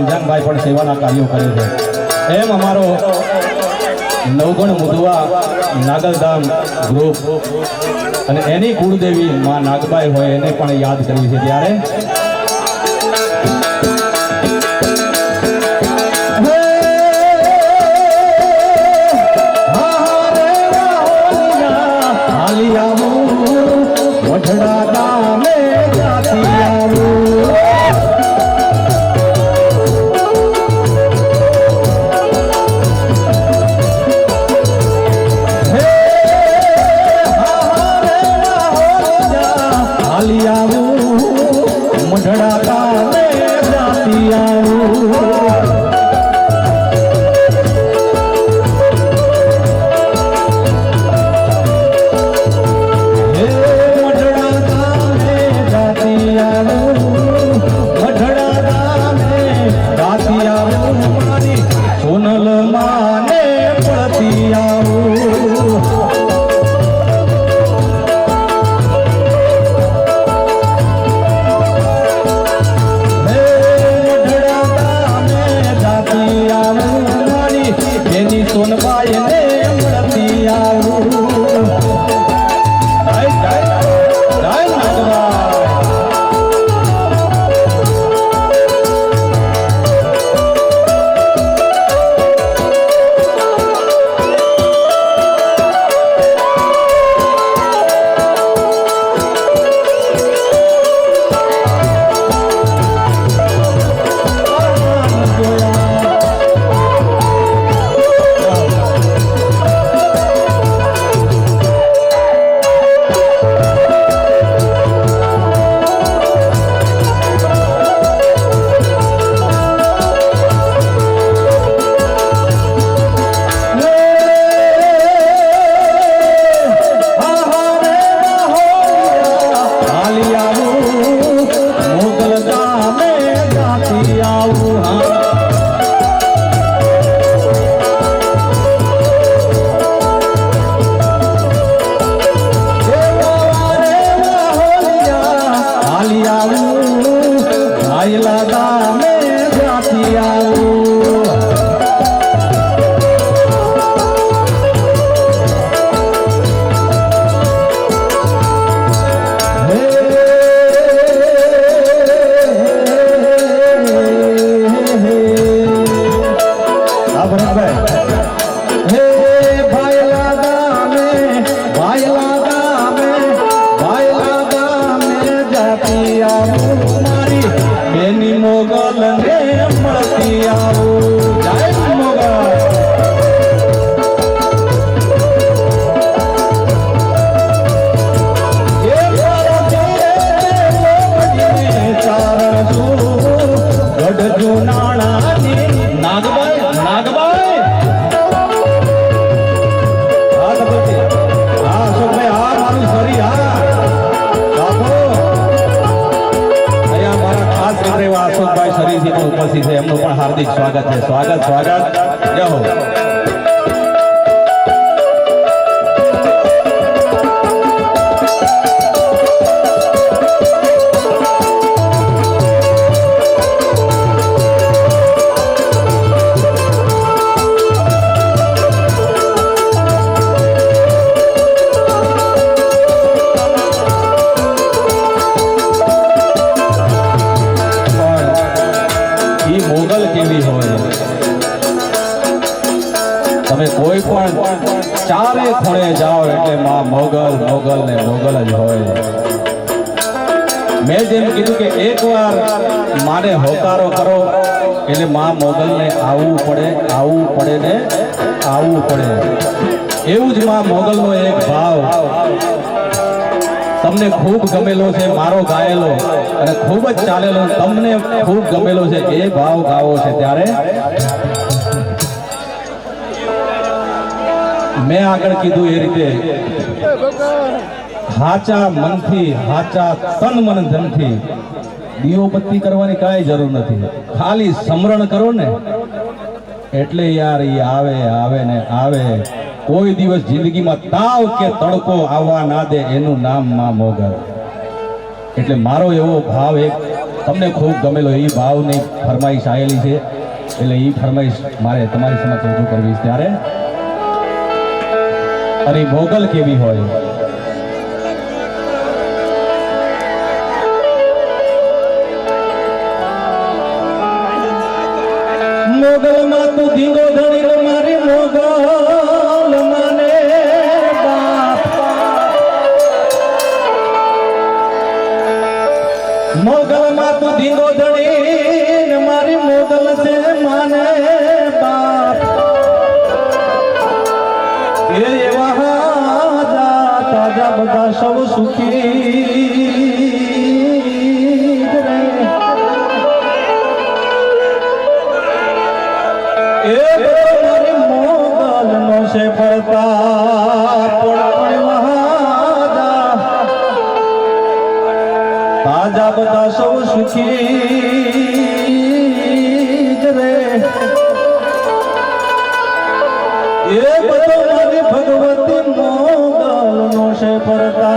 રમજાનભાઈ પણ સેવાના કાર્યો કરે છે, એમ અમારો નવગણ મુદવા નાગલધામ ગ્રુપ અને એની કુળદેવી માં નાગબાઈ હોય એને પણ યાદ કરવી છે. ત્યારે ઉપસ્થિત છે, એમનું પણ હાર્દિક સ્વાગત છે. સ્વાગત સ્વાગત જય હો. તમે કોઈ પણ ચારે ખૂણે જાઓ એટલે માં મોગલ મોગલ ને મોગલ જ હોય. મેં જેમ કીધું કે એકવાર માને હોકારો કરો એટલે માં મોગલ ને આવવું પડે ને આવવું પડે. એવું જ માં મોગલ નો એક ભાવ તમને ખૂબ ગમેલો છે, મારો ગાયેલો અને ખૂબ જ ચાલેલો તમને ખૂબ ગમેલો છે, એ ભાવ ગાવો છે. ત્યારે મેં આગળ કીધું એ રીતે હાચા મનથી, હાચા તન મન ધનથી દીવો બત્તી કરવાની કાંઈ જરૂર નથી. ખાલી સ્મરણ કરો ને એટલે યાર એ આવે આવે ને આવે. કોઈ દિવસ જિંદગીમાં તાવ કે તડકો આવવા ના દે, એનું નામ માં મોગલ. એટલે મારો એવો ભાવ એક તમને ખૂબ ગમેલો એ ભાવની ફરમાઈશ આવેલી છે, એટલે એ ફરમાઈશ મારે તમારી સમક્ષ રજૂ કરવી છે. ત્યારે અરે મોગલ કેવી હોય, મોગલ માં તું ધીંગો ધણી મારી મોગલ માને બાપ, મોગલ માં તું ધીંગો ધણી મારી મોગલ છે માને બાપ. એ એવા તાજા બધા સૌ સુખી से ताजा बता सौ सुखी रे. ये बतो मारी भगवती मोगल नो से परता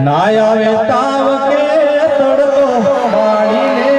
नाया वे ताव के तड़को वाड़ी ने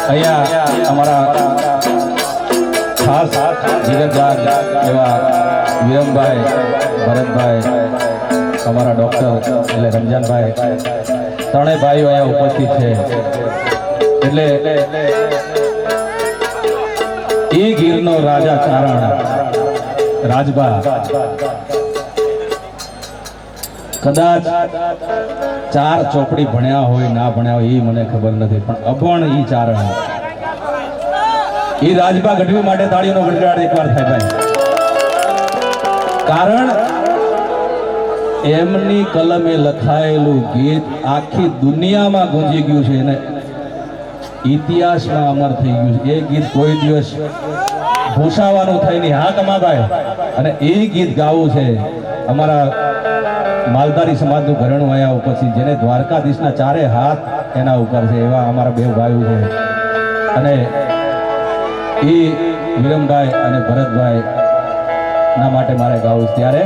અહીંયા અમારા ખાસ જીગરજાન એવા વિરમભાઈ, ભરતભાઈ, અમારા ડૉક્ટર એટલે રમજાનભાઈ, ત્રણેય ભાઈઓ અહીંયા ઉપસ્થિત છે. એટલે એ ગીરનો રાજા ચારણ રાજબા કદાચ 4 ચોપડી ભણ્યા હોય ના ભણ્યા હોય એ મને ખબર નથી, પણ અભણ ઈ ચારણ ઈ રાજબા ગઢવી માટે તાળીઓનો ગડગડાટ એકવાર થાય ભાઈ. કારણ એમની કલમે લખાયેલું ગીત આખી દુનિયામાં ગુંજી ગયું છે અને ઇતિહાસમાં અમર થઈ ગયું છે. એ ગીત કોઈ દિવસ ભૂસાવાનું થઈ નહીં. હા કમાભાઈ, અને એ ગીત ગાવું છે અમારા માલધારી સમાજનું ઘરેણું અહીંયા ઉપસ્થિત, જેને દ્વારકાધીશના 4 હાથ એના ઉપર છે, એવા અમારા 2 ભાઈઓ છે. અને એ વિરમભાઈ અને ભરતભાઈ ના માટે મારે ગાવું છે. ત્યારે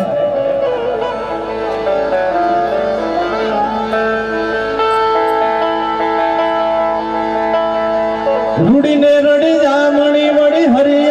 રૂડીને રડી જામણી વડી હરી